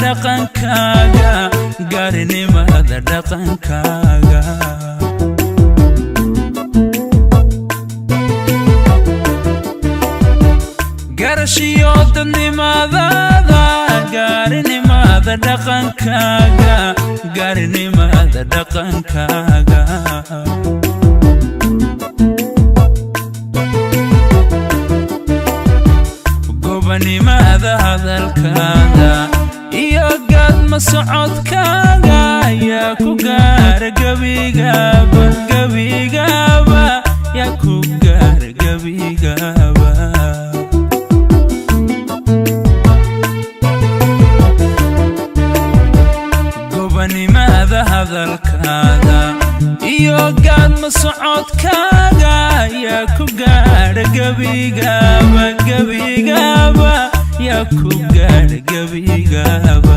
dhaqankaaga gaarinimada dhaqankaaga garashiyo dadnimadada gaarinimada dhaqankaaga gaarinimada dhaqankaaga gobanimada hadalkaada iyo gaadma socodkaaga yaa ku gaara gebigaba gebigaba yaa ku gaara gebigaba gobanimada hadalkaada iyo gaadma socodkaaga yaa ku gaara gebigaba gebigaba yaa ku gaara gebigaba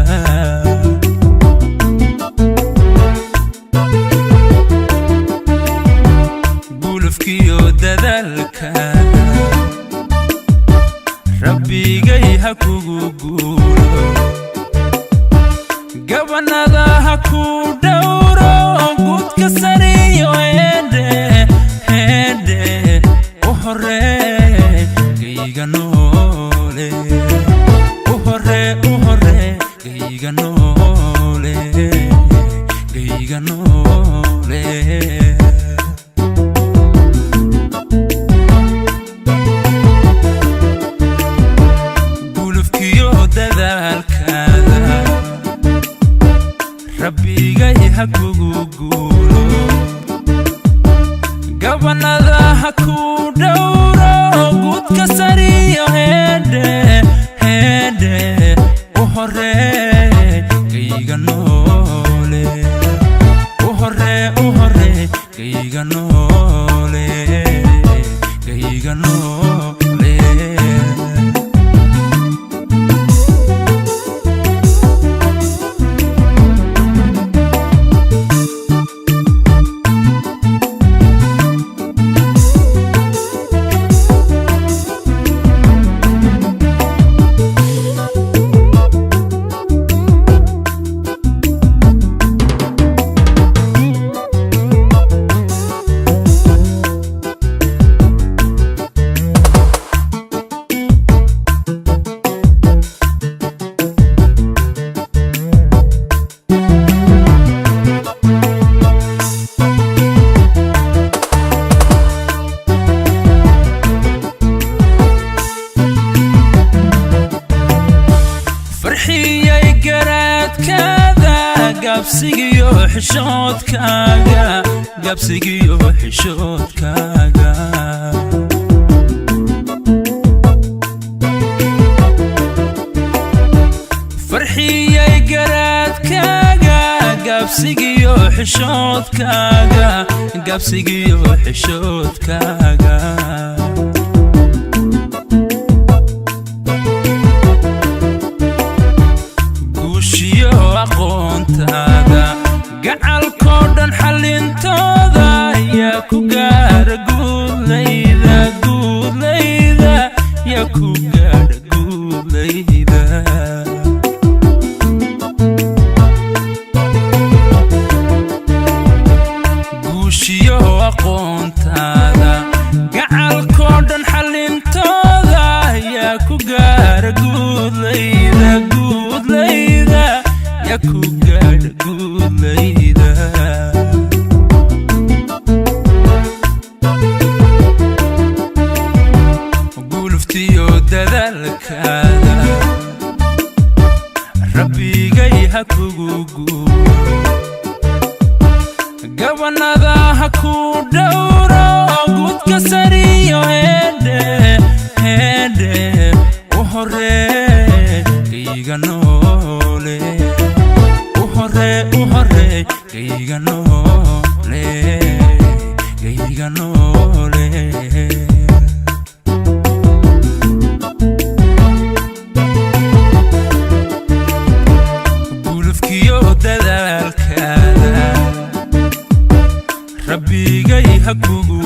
gulufkiyo dadaalkaada rabbigay ha kugu guulo gabanada ha ku dhowro gudka sariyo hedhe hedhe u horee gayga noole u horee gayga noole gayga noole gulufkiyo dadaalkaada rabbigay ha kugu guulo gabanada ha ku dhowro gudka sariyo hedhe hedhe u horee gayga noole u horee gayga noole gayga noole farxiyay garaadkaada gabsigiyo xishoodkaaga gabsigiyo xishoodkaaga farxiyay garaadkaaga gabsigiyo xishoodkaaga gabsigiyo xishoodkaaga aqoontaada gacalkoo dhan xallintooda yaa ku gaara guudlayda guudlayda yaa ku gaara guudlayda guushiyo aqoontaada gacalkoo dhan xallintooda yaa ku gaara guudlayda guudlayda yaa ku gaara guudlayda guluftiyo dadaalkaada rabbigay ha kugu guulo gabanada ha ku dhowro gudka sariyo hedhe hedhe u horee gayga noole u horee gayga noole gayga noole gulufkiyo dadaalkaada rabbigay ha kugu